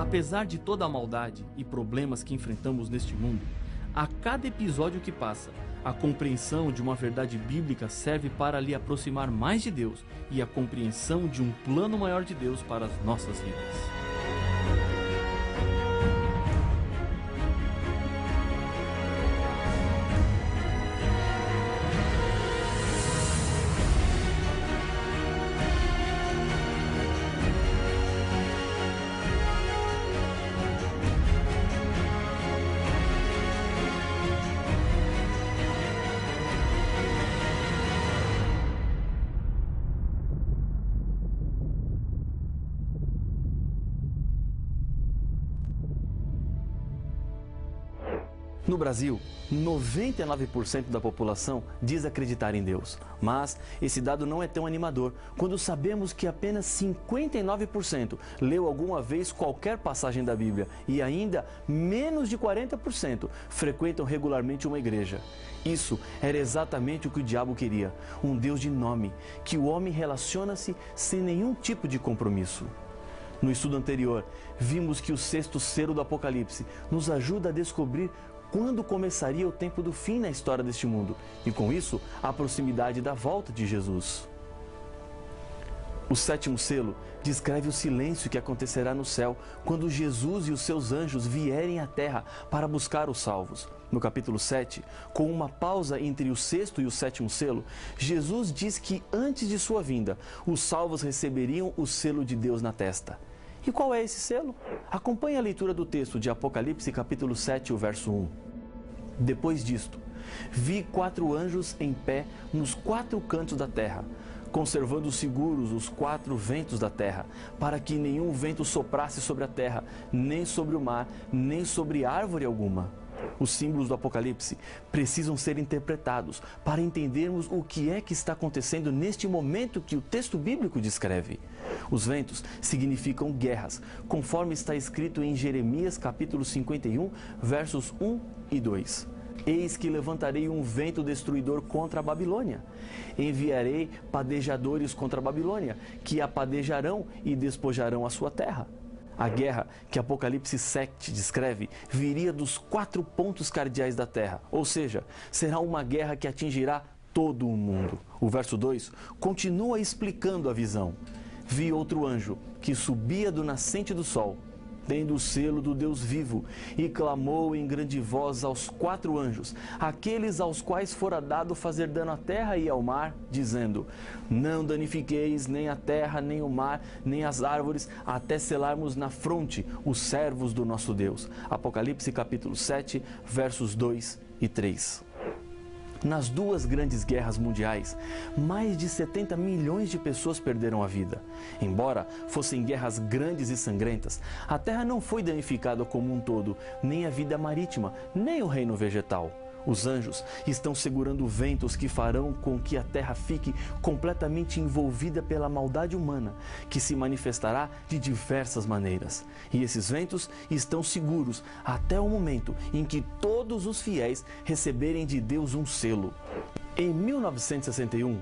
Apesar de toda a maldade e problemas que enfrentamos neste mundo, a cada episódio que passa, a compreensão de uma verdade bíblica serve para lhe aproximar mais de Deus e a compreensão de um plano maior de Deus para as nossas vidas. No Brasil, 99% da população diz acreditar em Deus. Mas esse dado não é tão animador quando sabemos que apenas 59% leu alguma vez qualquer passagem da Bíblia e ainda menos de 40% frequentam regularmente uma igreja. Isso era exatamente o que o diabo queria, um Deus de nome, que o homem relaciona-se sem nenhum tipo de compromisso. No estudo anterior, vimos que o sexto selo do Apocalipse nos ajuda a descobrir quando começaria o tempo do fim na história deste mundo, e com isso, a proximidade da volta de Jesus. O sétimo selo descreve o silêncio que acontecerá no céu quando Jesus e os seus anjos vierem à terra para buscar os salvos. No capítulo 7, com uma pausa entre o sexto e o sétimo selo, Jesus diz que antes de sua vinda, os salvos receberiam o selo de Deus na testa. E qual é esse selo? Acompanhe a leitura do texto de Apocalipse capítulo 7, o verso 1. Depois disto, vi 4 anjos em pé nos 4 cantos da terra, conservando seguros os 4 ventos da terra, para que nenhum vento soprasse sobre a terra, nem sobre o mar, nem sobre árvore alguma. Os símbolos do Apocalipse precisam ser interpretados para entendermos o que é que está acontecendo neste momento que o texto bíblico descreve. Os ventos significam guerras, conforme está escrito em Jeremias capítulo 51, versos 1 e 2. Eis que levantarei um vento destruidor contra a Babilônia. Enviarei padejadores contra a Babilônia, que a padejarão e despojarão a sua terra. A guerra que Apocalipse 7 descreve viria dos 4 pontos cardeais da terra, ou seja, será uma guerra que atingirá todo o mundo. O verso 2 continua explicando a visão. Vi outro anjo que subia do nascente do sol, tendo o selo do Deus vivo, e clamou em grande voz aos 4 anjos, aqueles aos quais fora dado fazer dano à terra e ao mar, dizendo: não danifiqueis nem a terra, nem o mar, nem as árvores, até selarmos na fronte os servos do nosso Deus. Apocalipse capítulo 7, versos 2 e 3. Nas 2 grandes guerras mundiais, mais de 70 milhões de pessoas perderam a vida. Embora fossem guerras grandes e sangrentas, a terra não foi danificada como um todo, nem a vida marítima, nem o reino vegetal. Os anjos estão segurando ventos que farão com que a terra fique completamente envolvida pela maldade humana, que se manifestará de diversas maneiras. E esses ventos estão seguros até o momento em que todos os fiéis receberem de Deus um selo. Em 1961,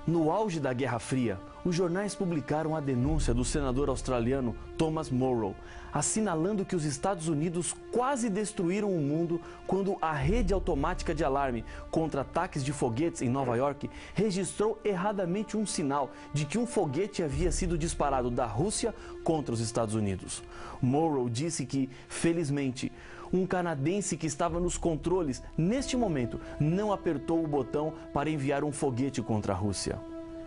no auge da Guerra Fria, os jornais publicaram a denúncia do senador australiano Thomas Morrow, assinalando que os Estados Unidos quase destruíram o mundo quando a rede automática de alarme contra ataques de foguetes em Nova York registrou erradamente um sinal de que um foguete havia sido disparado da Rússia contra os Estados Unidos. Morrow disse que, felizmente, um canadense que estava nos controles neste momento não apertou o botão para enviar um foguete contra a Rússia.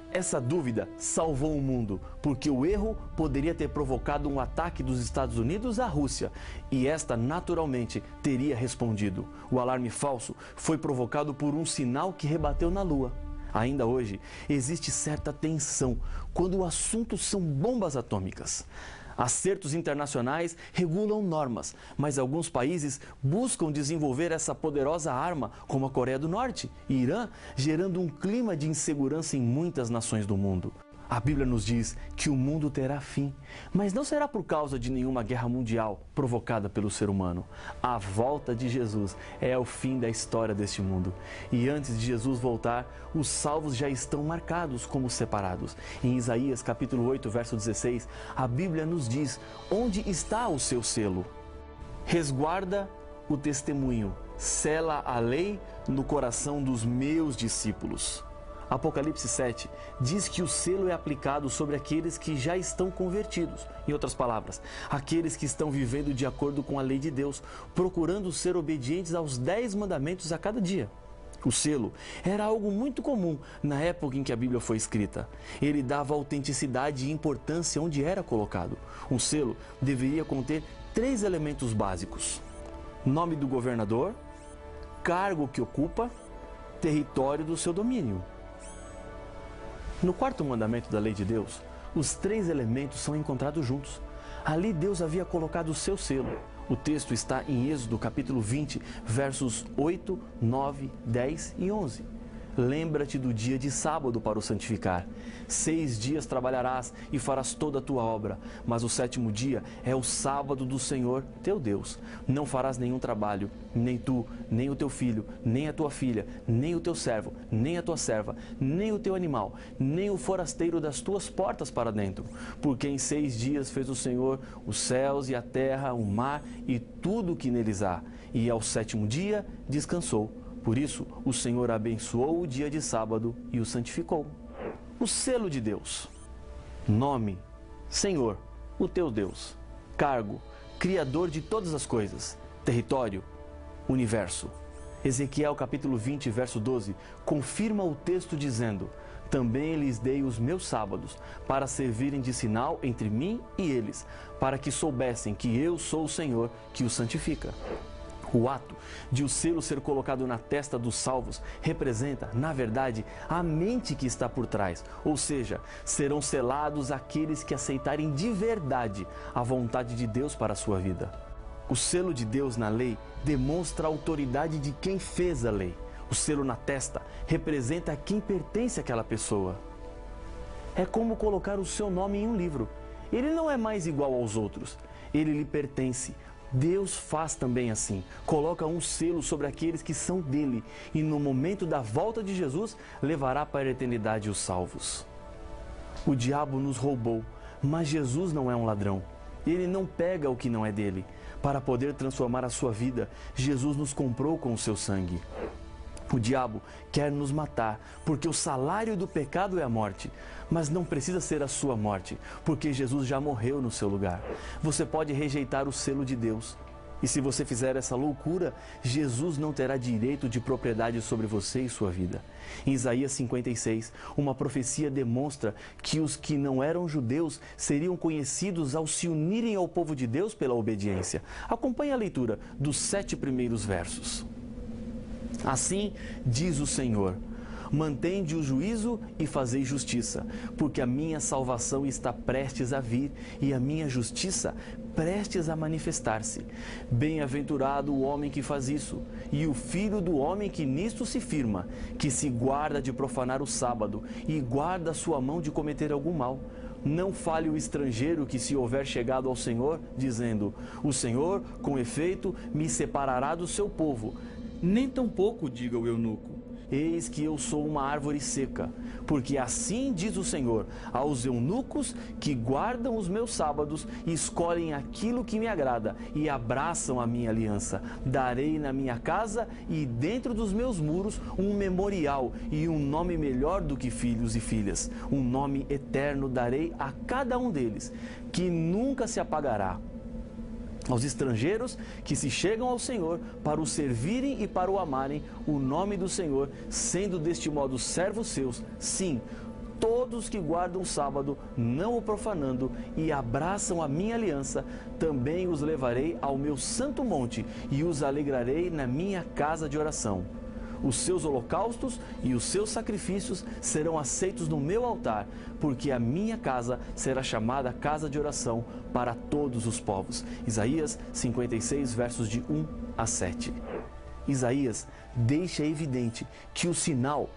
Essa dúvida salvou o mundo, porque o erro poderia ter provocado um ataque dos Estados Unidos à Rússia, e esta naturalmente teria respondido. O alarme falso foi provocado por um sinal que rebateu na Lua. Ainda hoje, existe certa tensão quando o assunto são bombas atômicas. Acertos internacionais regulam normas, mas alguns países buscam desenvolver essa poderosa arma, como a Coreia do Norte e Irã, gerando um clima de insegurança em muitas nações do mundo. A Bíblia nos diz que o mundo terá fim, mas não será por causa de nenhuma guerra mundial provocada pelo ser humano. A volta de Jesus é o fim da história deste mundo. E antes de Jesus voltar, os salvos já estão marcados como separados. Em Isaías capítulo 8, verso 16, a Bíblia nos diz onde está o seu selo. Resguarda o testemunho, sela a lei no coração dos meus discípulos. Apocalipse 7 diz que o selo é aplicado sobre aqueles que já estão convertidos. Em outras palavras, aqueles que estão vivendo de acordo com a lei de Deus, procurando ser obedientes aos 10 mandamentos a cada dia. O selo era algo muito comum na época em que a Bíblia foi escrita. Ele dava autenticidade e importância onde era colocado. Um selo deveria conter 3 elementos básicos: nome do governador, cargo que ocupa, território do seu domínio. No 4º mandamento da lei de Deus, os 3 elementos são encontrados juntos. Ali Deus havia colocado o seu selo. O texto está em Êxodo capítulo 20, versos 8, 9, 10 e 11. Lembra-te do dia de sábado para o santificar. 6 dias trabalharás e farás toda a tua obra, mas o 7º dia é o sábado do Senhor teu Deus. Não farás nenhum trabalho, nem tu, nem o teu filho, nem a tua filha, nem o teu servo, nem a tua serva, nem o teu animal, nem o forasteiro das tuas portas para dentro. Porque em 6 dias fez o Senhor os céus e a terra, o mar e tudo o que neles há. E ao 7º dia descansou. Por isso, o Senhor abençoou o dia de sábado e o santificou. O selo de Deus. Nome: Senhor, o teu Deus. Cargo: Criador de todas as coisas. Território: Universo. Ezequiel capítulo 20, verso 12, confirma o texto dizendo: também lhes dei os meus sábados, para servirem de sinal entre mim e eles, para que soubessem que eu sou o Senhor que os santifica. O ato de o selo ser colocado na testa dos salvos representa, na verdade, a mente que está por trás. Ou seja, serão selados aqueles que aceitarem de verdade a vontade de Deus para a sua vida. O selo de Deus na lei demonstra a autoridade de quem fez a lei. O selo na testa representa a quem pertence àquela pessoa. É como colocar o seu nome em um livro. Ele não é mais igual aos outros. Ele lhe pertence. Deus faz também assim, coloca um selo sobre aqueles que são dele e no momento da volta de Jesus levará para a eternidade os salvos. O diabo nos roubou, mas Jesus não é um ladrão. Ele não pega o que não é dele. Para poder transformar a sua vida, Jesus nos comprou com o seu sangue. O diabo quer nos matar, porque o salário do pecado é a morte. Mas não precisa ser a sua morte, porque Jesus já morreu no seu lugar. Você pode rejeitar o selo de Deus. E se você fizer essa loucura, Jesus não terá direito de propriedade sobre você e sua vida. Em Isaías 56, uma profecia demonstra que os que não eram judeus seriam conhecidos ao se unirem ao povo de Deus pela obediência. Acompanhe a leitura dos 7 primeiros versos. Assim diz o Senhor: mantende o juízo e fazei justiça, porque a minha salvação está prestes a vir e a minha justiça prestes a manifestar-se. Bem-aventurado o homem que faz isso, e o filho do homem que nisto se firma, que se guarda de profanar o sábado e guarda a sua mão de cometer algum mal. Não fale o estrangeiro que se houver chegado ao Senhor, dizendo: o Senhor, com efeito, me separará do seu povo. Nem tampouco diga o eunuco: eis que eu sou uma árvore seca, porque assim diz o Senhor aos eunucos que guardam os meus sábados e escolhem aquilo que me agrada e abraçam a minha aliança. Darei na minha casa e dentro dos meus muros um memorial e um nome melhor do que filhos e filhas. Um nome eterno darei a cada um deles, que nunca se apagará. Aos estrangeiros que se chegam ao Senhor para o servirem e para o amarem, o nome do Senhor, sendo deste modo servos seus, sim, todos que guardam o sábado, não o profanando, e abraçam a minha aliança, também os levarei ao meu santo monte e os alegrarei na minha casa de oração. Os seus holocaustos e os seus sacrifícios serão aceitos no meu altar, porque a minha casa será chamada casa de oração para todos os povos. Isaías 56, versos de 1 a 7. Isaías deixa evidente que o sinal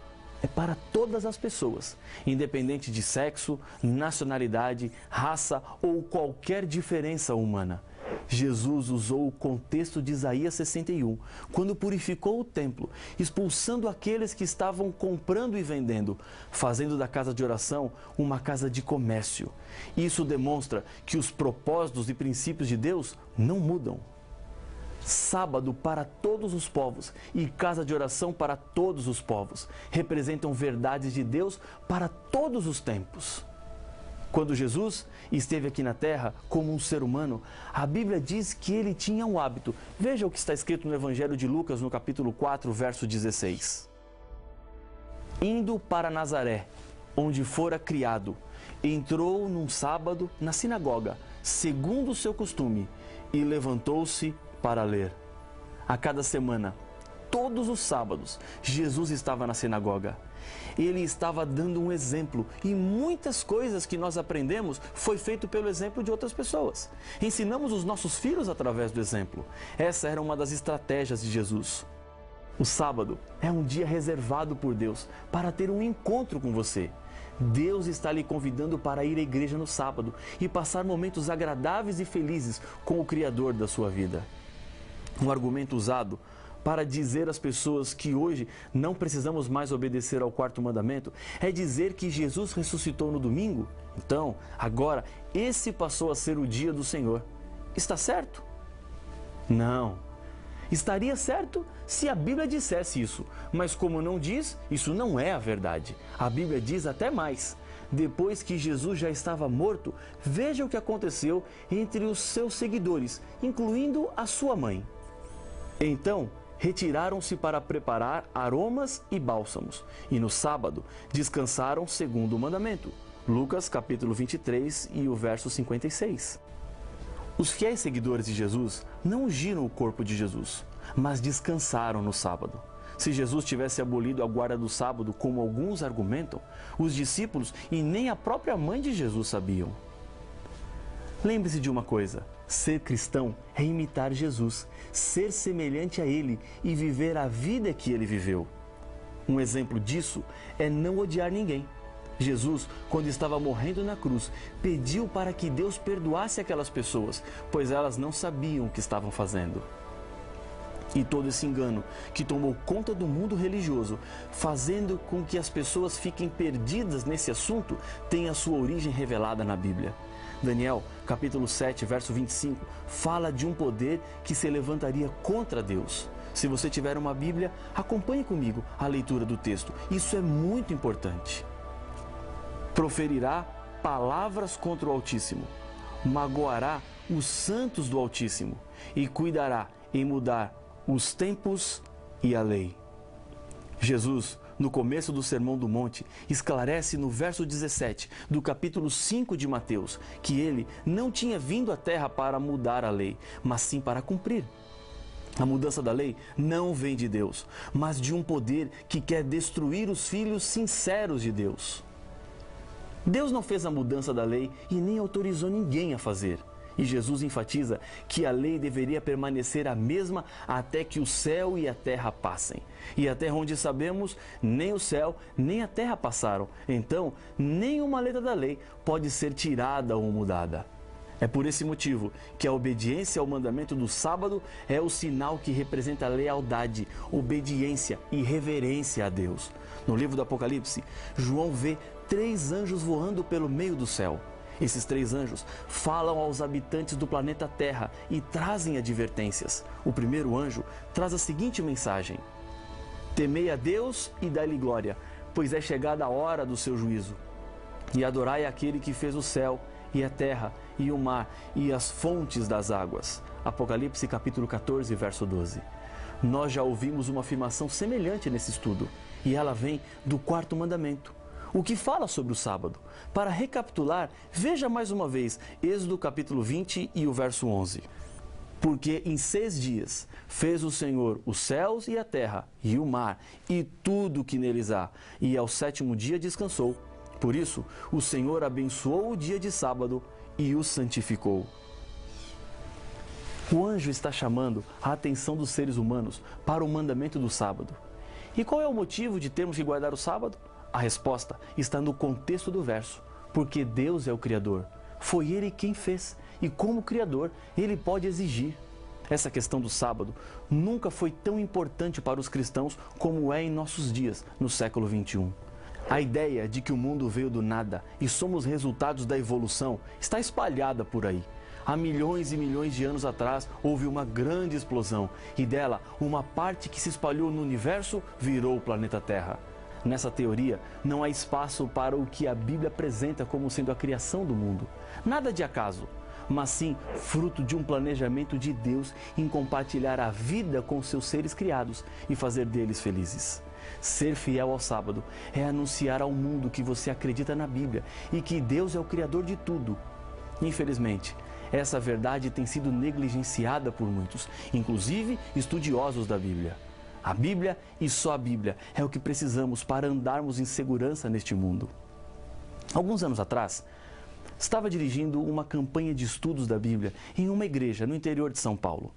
é para todas as pessoas, independente de sexo, nacionalidade, raça ou qualquer diferença humana. Jesus usou o contexto de Isaías 61, quando purificou o templo, expulsando aqueles que estavam comprando e vendendo, fazendo da casa de oração uma casa de comércio. Isso demonstra que os propósitos e princípios de Deus não mudam. Sábado para todos os povos e casa de oração para todos os povos representam verdades de Deus para todos os tempos. Quando Jesus esteve aqui na terra como um ser humano, a Bíblia diz que ele tinha um hábito. Veja o que está escrito no Evangelho de Lucas, no capítulo 4, verso 16. Indo para Nazaré, onde fora criado, entrou num sábado na sinagoga, segundo o seu costume, e levantou-se para ler. A cada semana, todos os sábados, Jesus estava na sinagoga. Ele estava dando um exemplo e muitas coisas que nós aprendemos foi feito pelo exemplo de outras pessoas. Ensinamos os nossos filhos através do exemplo. Essa era uma das estratégias de Jesus. O sábado é um dia reservado por Deus para ter um encontro com você. Deus está lhe convidando para ir à igreja no sábado e passar momentos agradáveis e felizes com o Criador da sua vida. Um argumento usado para dizer às pessoas que hoje não precisamos mais obedecer ao quarto mandamento é dizer que Jesus ressuscitou no domingo. Então, agora, esse passou a ser o dia do Senhor. Está certo? Não. Estaria certo se a Bíblia dissesse isso, mas como não diz, isso não é a verdade. A Bíblia diz até mais. Depois que Jesus já estava morto, veja o que aconteceu entre os seus seguidores, incluindo a sua mãe. Então, retiraram-se para preparar aromas e bálsamos, e no sábado descansaram segundo o mandamento. Lucas capítulo 23 e o verso 56. Os fiéis seguidores de Jesus não ungiram o corpo de Jesus, mas descansaram no sábado. Se Jesus tivesse abolido a guarda do sábado, como alguns argumentam, os discípulos e nem a própria mãe de Jesus sabiam. Lembre-se de uma coisa: ser cristão é imitar Jesus, ser semelhante a Ele e viver a vida que Ele viveu. Um exemplo disso é não odiar ninguém. Jesus, quando estava morrendo na cruz, pediu para que Deus perdoasse aquelas pessoas, pois elas não sabiam o que estavam fazendo. E todo esse engano que tomou conta do mundo religioso, fazendo com que as pessoas fiquem perdidas nesse assunto, tem a sua origem revelada na Bíblia. Daniel, capítulo 7, verso 25, fala de um poder que se levantaria contra Deus. Se você tiver uma Bíblia, acompanhe comigo a leitura do texto. Isso é muito importante. Proferirá palavras contra o Altíssimo, magoará os santos do Altíssimo e cuidará em mudar os tempos e a lei. Jesus, no começo do Sermão do Monte, esclarece no verso 17 do capítulo 5 de Mateus que ele não tinha vindo à terra para mudar a lei, mas sim para cumprir. A mudança da lei não vem de Deus, mas de um poder que quer destruir os filhos sinceros de Deus. Deus não fez a mudança da lei e nem autorizou ninguém a fazer. E Jesus enfatiza que a lei deveria permanecer a mesma até que o céu e a terra passem. E até onde sabemos, nem o céu nem a terra passaram. Então, nenhuma letra da lei pode ser tirada ou mudada. É por esse motivo que a obediência ao mandamento do sábado é o sinal que representa lealdade, obediência e reverência a Deus. No livro do Apocalipse, João vê 3 anjos voando pelo meio do céu. Esses 3 anjos falam aos habitantes do planeta Terra e trazem advertências. O primeiro anjo traz a seguinte mensagem: temei a Deus e dai-lhe glória, pois é chegada a hora do seu juízo. E adorai aquele que fez o céu e a terra e o mar e as fontes das águas. Apocalipse capítulo 14, verso 12. Nós já ouvimos uma afirmação semelhante nesse estudo, e ela vem do 4º mandamento, o que fala sobre o sábado. Para recapitular, veja mais uma vez Êxodo capítulo 20 e o verso 11. Porque em 6 dias fez o Senhor os céus e a terra e o mar e tudo o que neles há, e ao 7º dia descansou. Por isso, o Senhor abençoou o dia de sábado e o santificou. O anjo está chamando a atenção dos seres humanos para o mandamento do sábado. E qual é o motivo de termos que guardar o sábado? A resposta está no contexto do verso. Porque Deus é o Criador. Foi Ele quem fez. E como Criador, Ele pode exigir. Essa questão do sábado nunca foi tão importante para os cristãos como é em nossos dias, no século XXI. A ideia de que o mundo veio do nada e somos resultados da evolução está espalhada por aí. Há milhões e milhões de anos atrás houve uma grande explosão e dela uma parte que se espalhou no universo virou o planeta Terra. Nessa teoria não há espaço para o que a Bíblia apresenta como sendo a criação do mundo. Nada de acaso, mas sim fruto de um planejamento de Deus em compartilhar a vida com seus seres criados e fazer deles felizes. Ser fiel ao sábado é anunciar ao mundo que você acredita na Bíblia e que Deus é o Criador de tudo. Infelizmente, essa verdade tem sido negligenciada por muitos, inclusive estudiosos da Bíblia. A Bíblia e só a Bíblia é o que precisamos para andarmos em segurança neste mundo. Alguns anos atrás, estava dirigindo uma campanha de estudos da Bíblia em uma igreja no interior de São Paulo.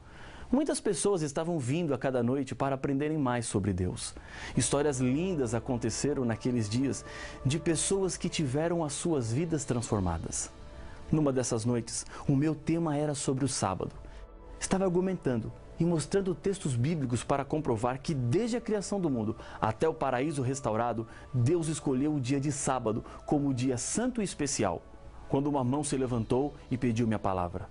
Muitas pessoas estavam vindo a cada noite para aprenderem mais sobre Deus. Histórias lindas aconteceram naqueles dias de pessoas que tiveram as suas vidas transformadas. Numa dessas noites, o meu tema era sobre o sábado. Estava argumentando e mostrando textos bíblicos para comprovar que desde a criação do mundo até o paraíso restaurado, Deus escolheu o dia de sábado como o dia santo e especial, quando uma mão se levantou e pediu minha palavra.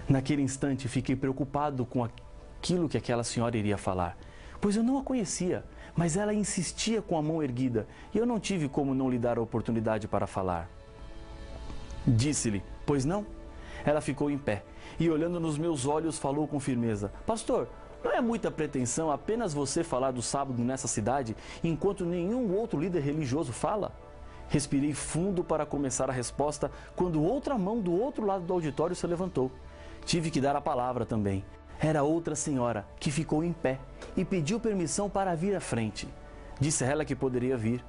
Naquele instante, fiquei preocupado com aquilo que aquela senhora iria falar, pois eu não a conhecia, mas ela insistia com a mão erguida e eu não tive como não lhe dar a oportunidade para falar. Disse-lhe, pois não? Ela ficou em pé e, olhando nos meus olhos, falou com firmeza, pastor, não é muita pretensão apenas você falar do sábado nessa cidade, enquanto nenhum outro líder religioso fala? Respirei fundo para começar a resposta, quando outra mão do outro lado do auditório se levantou. Tive que dar a palavra também. Era outra senhora que ficou em pé e pediu permissão para vir à frente. Disse a ela que poderia vir.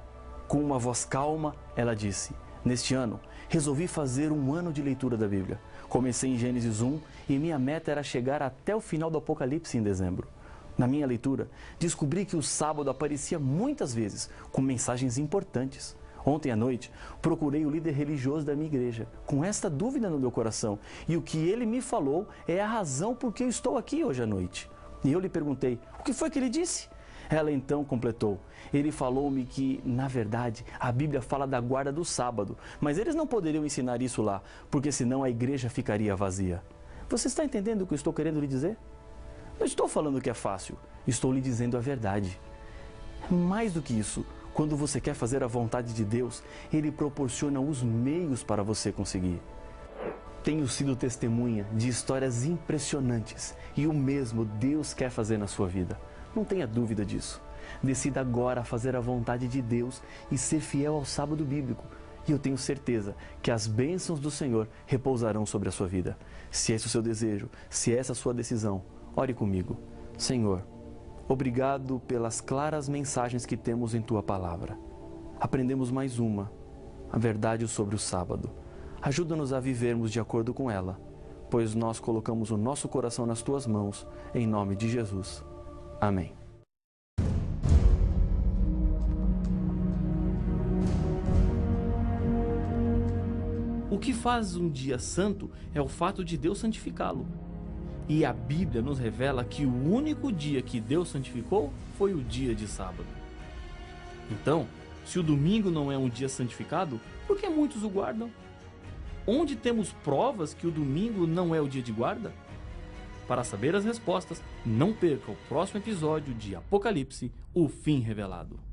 Com uma voz calma, ela disse, neste ano, resolvi fazer um ano de leitura da Bíblia. Comecei em Gênesis 1 e minha meta era chegar até o final do Apocalipse em dezembro. Na minha leitura, descobri que o sábado aparecia muitas vezes com mensagens importantes. Ontem à noite, procurei o líder religioso da minha igreja, com esta dúvida no meu coração, e o que ele me falou é a razão por que eu estou aqui hoje à noite. E eu lhe perguntei, o que foi que ele disse? Ela então completou, ele falou-me que, na verdade, a Bíblia fala da guarda do sábado, mas eles não poderiam ensinar isso lá, porque senão a igreja ficaria vazia. Você está entendendo o que eu estou querendo lhe dizer? Não estou falando que é fácil, estou lhe dizendo a verdade. Mais do que isso, quando você quer fazer a vontade de Deus, Ele proporciona os meios para você conseguir. Tenho sido testemunha de histórias impressionantes e o mesmo Deus quer fazer na sua vida. Não tenha dúvida disso. Decida agora fazer a vontade de Deus e ser fiel ao sábado bíblico. E eu tenho certeza que as bênçãos do Senhor repousarão sobre a sua vida. Se esse é o seu desejo, se essa é a sua decisão, ore comigo. Senhor, obrigado pelas claras mensagens que temos em Tua Palavra. Aprendemos mais uma, a verdade sobre o sábado. Ajuda-nos a vivermos de acordo com ela, pois nós colocamos o nosso coração nas Tuas mãos, em nome de Jesus. Amém. O que faz um dia santo é o fato de Deus santificá-lo. E a Bíblia nos revela que o único dia que Deus santificou foi o dia de sábado. Então, se o domingo não é um dia santificado, por que muitos o guardam? Onde temos provas que o domingo não é o dia de guarda? Para saber as respostas, não perca o próximo episódio de Apocalipse, o fim revelado.